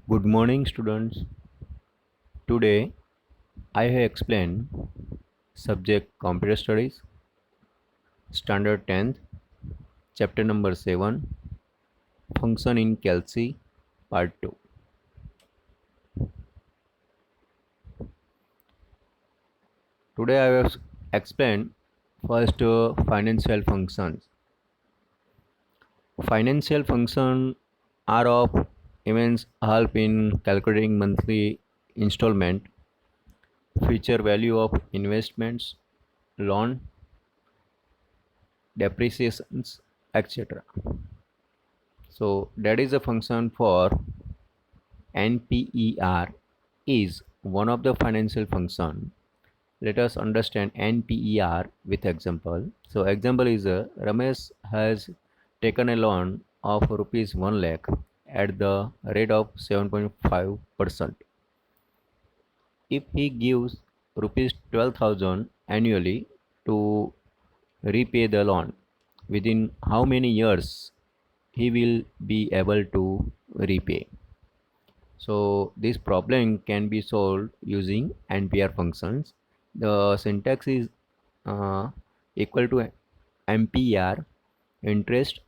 Good morning, students. Today I have explained subject Computer Studies, Standard 10th, Chapter number 7, Function in Calci, Part 2. Today I have explained first financial functions. Financial functions are of immense help in calculating monthly installment, future value of investments, loan, depreciations, etc. So that is a function for NPER is one of the financial function. Let us understand NPER with example. So example is Ramesh has taken a loan of rupees 1 lakh at the rate of 7.5%. If he gives rupees 12,000 annually to repay the loan, within how many years he will be able to repay? So this problem can be solved using NPR functions. The syntax is uh, equal to MPR, interest,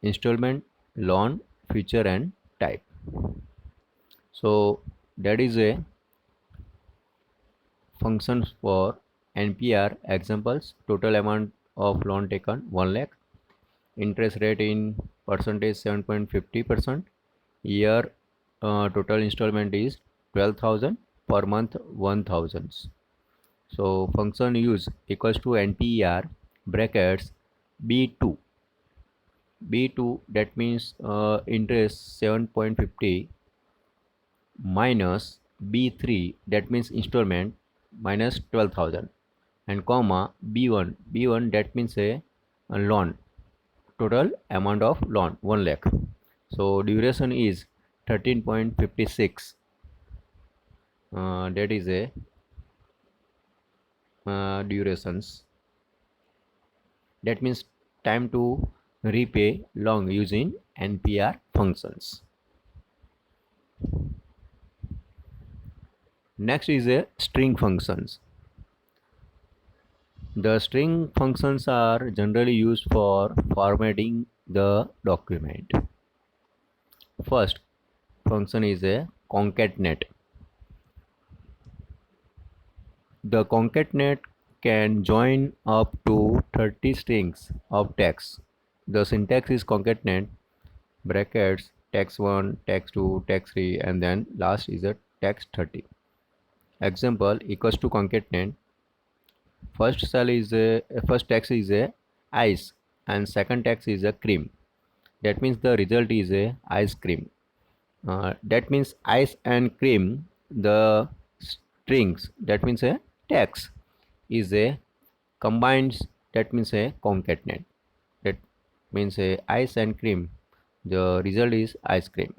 installment, loan, future and type. So that is a functions for NPR examples. Total amount of loan taken 1 lakh, interest rate in percentage 7.50%, year total installment is 12,000, per month 1,000. So function use equals to NPER brackets B2. B2 that means interest 7.50 minus B3 that means installment minus 12,000 and comma B1. B1 that means a loan, total amount of loan 1 lakh. So duration is 13.56. That is a durations. That means time to repay loan using NPR functions. Next is a string functions. The string functions are generally used for formatting the document. First function is a concatenate. The concatenate can join up to 30 strings of text. The syntax is concatenate brackets text 1, text 2, text 3 and then last is a text 30. Example equals to concatenate. First text is a ice and second text is a cream. That means the result is a ice cream. That means ice and cream. The strings that means a text is a combines. That means a concatenate. That means a ice and cream. The result is ice cream.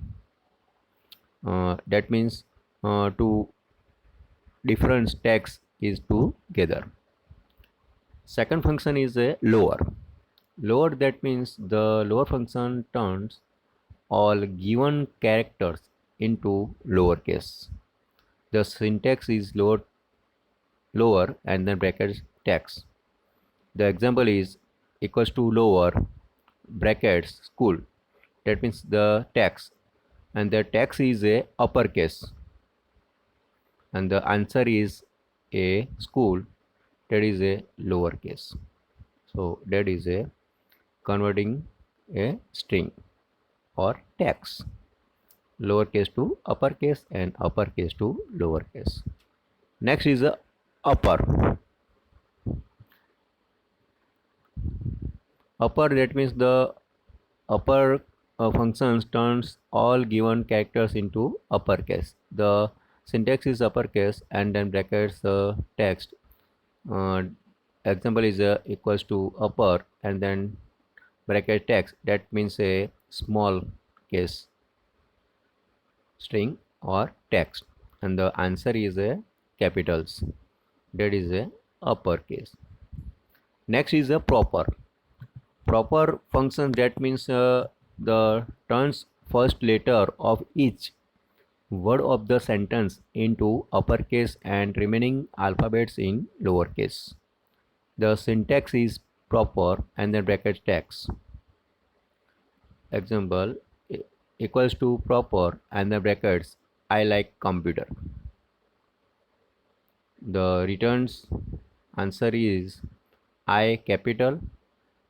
That means two different text is together. Second function is a lower. Lower that means the lower function turns all given characters into lowercase. The syntax is lower and then brackets text. The example is equals to lower brackets school. That means the text and the text is a uppercase and the answer is a school, that is a lowercase. So that is a converting a string or text lowercase to uppercase and uppercase to lowercase. Next is a upper. Upper that means the upper functions turns all given characters into uppercase. The syntax is uppercase and then brackets the text. uh, Example is equals to upper and then bracket text, that means a small case string or text and the answer is a capitals, that is a uppercase. Next is a proper function, that means the turns first letter of each word of the sentence into uppercase and remaining alphabets in lowercase. The syntax is proper and then bracket text. Example, equals to proper and then brackets I like computer. The returns answer is I capital,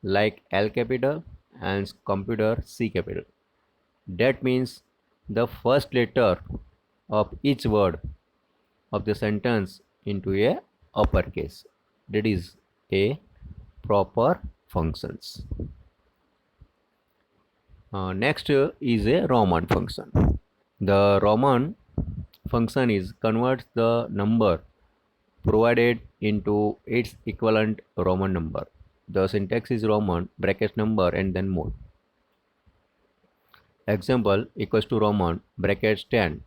like L capital, and computer C capital. That means the first letter of each word of the sentence into a uppercase. That is a proper functions. Next is a Roman function. The Roman function is converts the number provided into its equivalent Roman number. The syntax is Roman, bracket number and then mode. Example, equals to Roman, brackets 10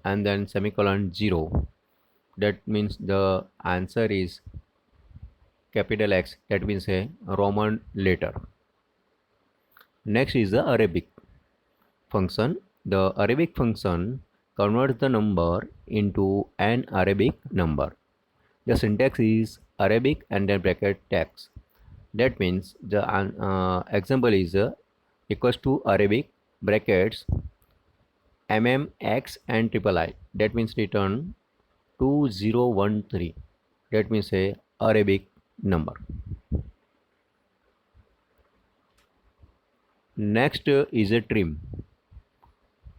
and then semicolon 0. That means the answer is capital X, that means a Roman letter. Next is the Arabic function. The Arabic function converts the number into an Arabic number. The syntax is Arabic and then bracket text. That means the example is equals to Arabic brackets mmx and triple I. That means return 2013. That means a Arabic number. Next is a trim.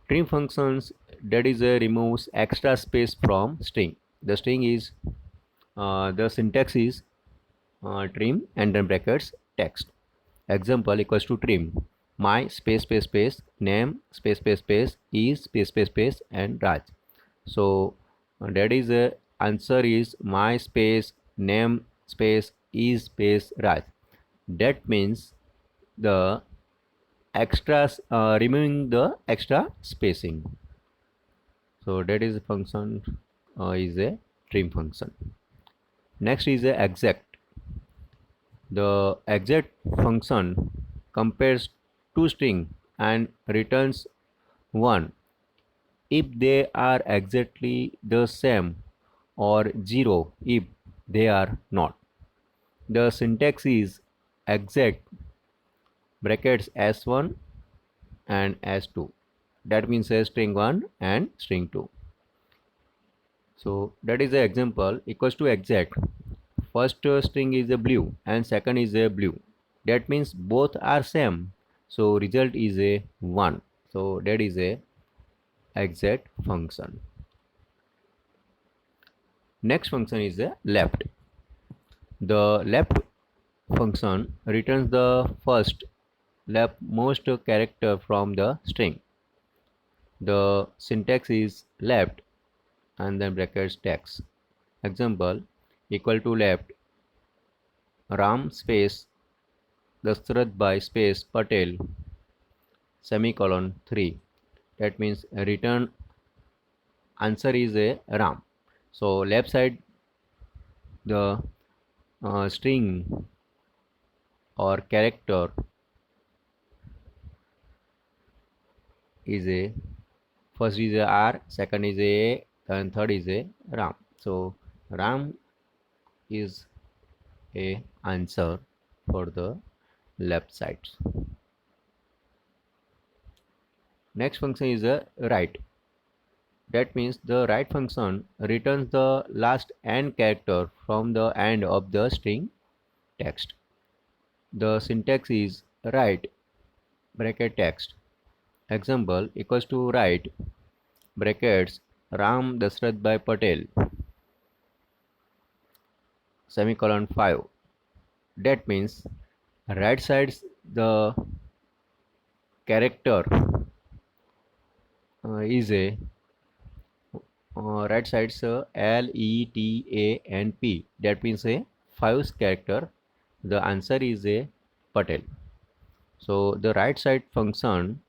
Trim functions, that is removes extra space from string. The string is the syntax is trim and then brackets text. Example, equals to trim my space space space name space space space is space space space and Raj. So that is answer is my space name space is space Raj. That means the extras removing the extra spacing. So that is a function is a trim function. Next is a exact. The exact function compares two string and returns one if they are exactly the same or 0 if they are not. The syntax is exact brackets s1 and s2. That means a string 1 and string 2. So that is the example, equals to exact. First string is a blue and second is a blue. That means both are same. So result is a 1. So that is a exact function. Next function is a left. The left function returns the first leftmost character from the string. The syntax is left and then brackets text. Example, equal to left Ram space Dashrath by space Patel semicolon 3. That means return answer is a Ram. So left side the string or character is a first is a R, second is a and third is a Ram. So Ram is a answer for the left sides. Next function is a right. That means the right function returns the last AND character from the end of the string text. The syntax is right bracket text. Example, equals to right brackets Ram Dashrath by Patel semicolon 5. That means right sides the character is a right sides LETANP. That means a 5 character. The answer is a Patel. So the right side function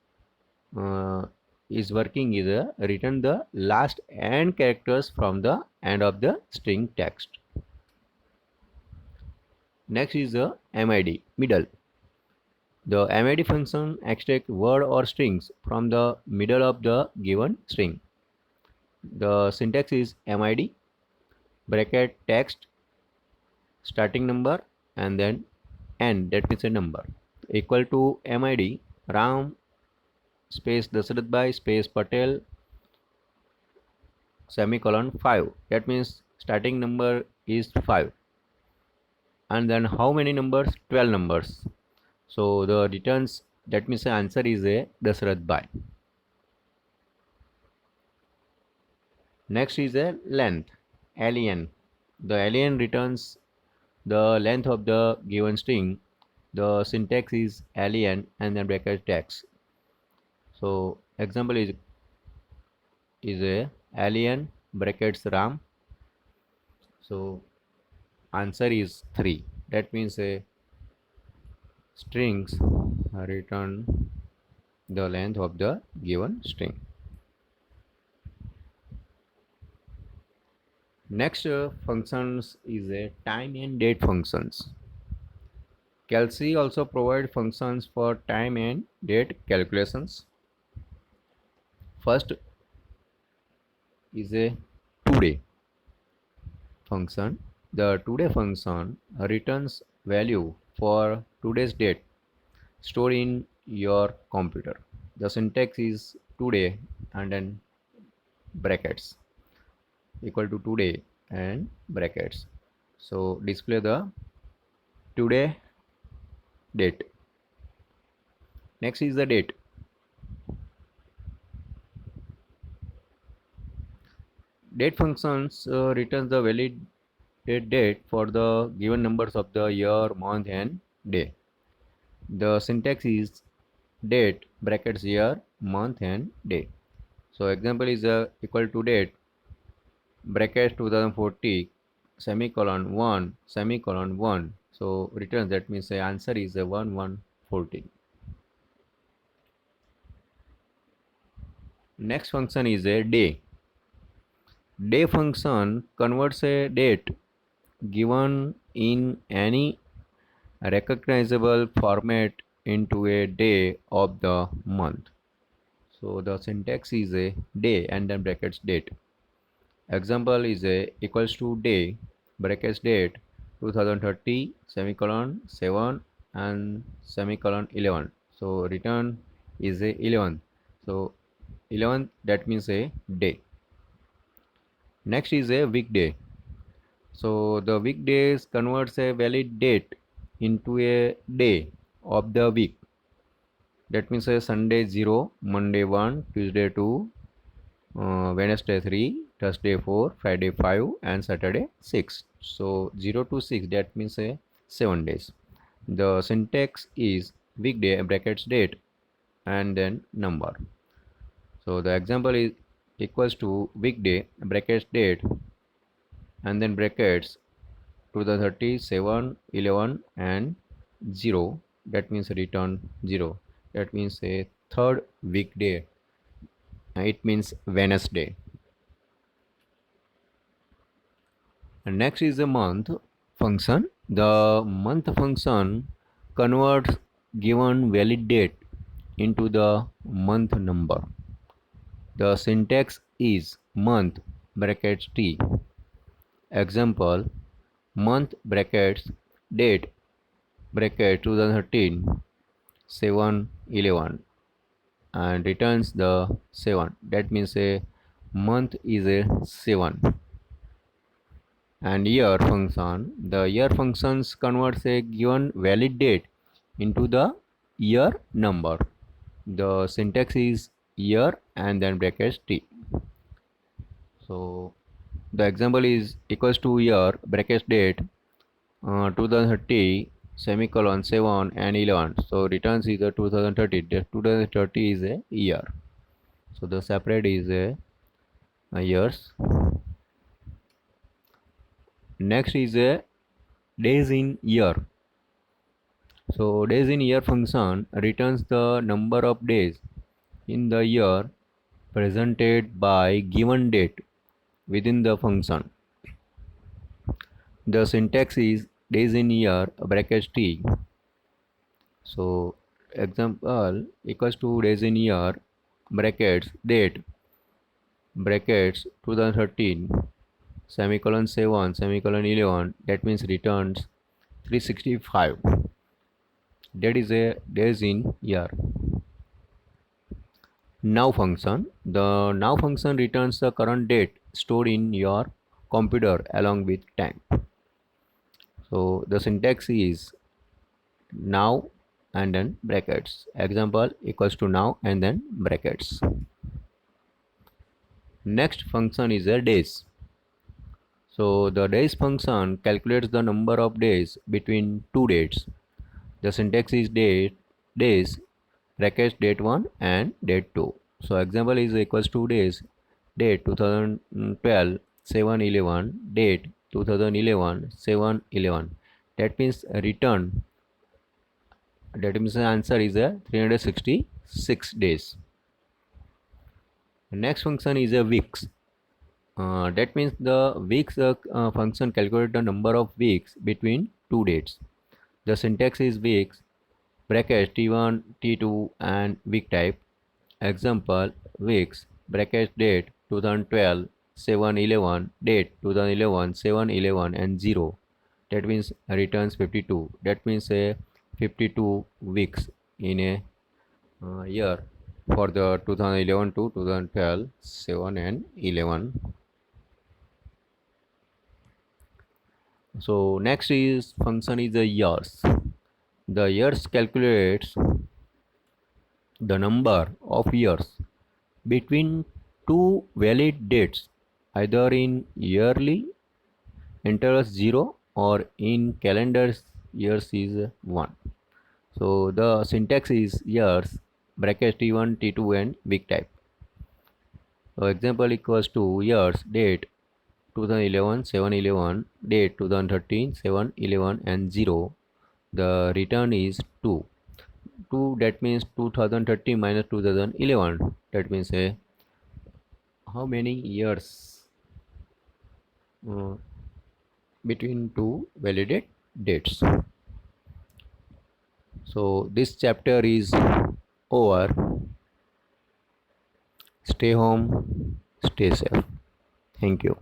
is working is a return the last AND characters from the end of the string text. Next is the MID, middle. The MID function extracts word or strings from the middle of the given string. The syntax is MID bracket text starting number and then end, that means a number, equal to MID Ram space Dasarath Bhai space Patel semicolon 5, that means starting number is 5, and then how many numbers? 12 numbers. So the returns, that means the answer is a Dasarath Bhai. Next is a length, alien. The alien returns the length of the given string. The syntax is alien and then bracket text. So example is a alien brackets Ram. So answer is 3. That means a strings return the length of the given string. Next functions is a time and date functions. Kelsey also provide functions for time and date calculations. First is a today function. The today function returns value for today's date stored in your computer. The syntax is today and then brackets equal to today and brackets. So display the today date. Next is the date. Date functions returns the valid date for the given numbers of the year, month and day. The syntax is date brackets year, month and day. So example is equal to date bracket 2040 semicolon 1 semicolon 1. So returns, that means the answer is a 1140. Next function is a day. Day function converts a date given in any recognizable format into a day of the month. So the syntax is a day and then brackets date. Example is a equals to day brackets date 2030 semicolon 7 and semicolon 11. So return is a 11. So 11, that means a day. Next is a weekday. So the weekdays converts a valid date into a day of the week. That means a Sunday 0, Monday 1, Tuesday 2, Wednesday 3, Thursday 4, Friday 5 and Saturday 6. So 0 to 6, that means a 7 days. The syntax is weekday brackets date and then number. So the example is equals to weekday brackets date and then brackets 2030 7 11 and 0, that means return 0, that means a third weekday, it means Wednesday. And next is the month function. The month function converts given valid date into the month number. The syntax is month brackets t. Example, month brackets date bracket 2013 7/11 and returns the 7, that means a month is a 7. And year function, the year functions converts a given valid date into the year number. The syntax is year and then brackets t. So the example is equals to year brackets date 2030 semicolon 7 and 11. So returns is a 2030. The 2030 is a year. So the separate is a years. Next is a days in year. So days in year function returns the number of days in the year presented by given date within the function. The syntax is days in year brackets t. So example equals to days in year brackets date brackets 2013 semicolon 7 semicolon 11, that means returns 365. That is a days in year. Now function. The now function returns the current date stored in your computer along with time. So the syntax is now and then brackets. Example equals to now and then brackets. Next function is a days. So the days function calculates the number of days between two dates. The syntax is days brackets date 1 and date 2. So example is equals to days date 2012 7/11 date 2011 7/11. That means return, that means the answer is a 366 days. The next function is a weeks. That means the weeks function calculates the number of weeks between two dates. The syntax is weeks bracket t1 t2 and week type. Example weeks bracket date 2012 7/11 date 2011 7/11 and 0. That means returns 52. That means a 52 weeks in a year for the 2011 to 2012 7 and 11. So next is function is the years. The years calculates the number of years between two valid dates, either in yearly intervals 0 or in calendar years is 1. So the syntax is years bracket t1 t2 and week type. So example equals to years date 2011 7/11 date 2013 7/11 and 0. The return is 2. 2, that means 2013 minus 2011, that means how many years uh, between two validate dates. So this chapter is over. Stay home, stay safe. Thank you.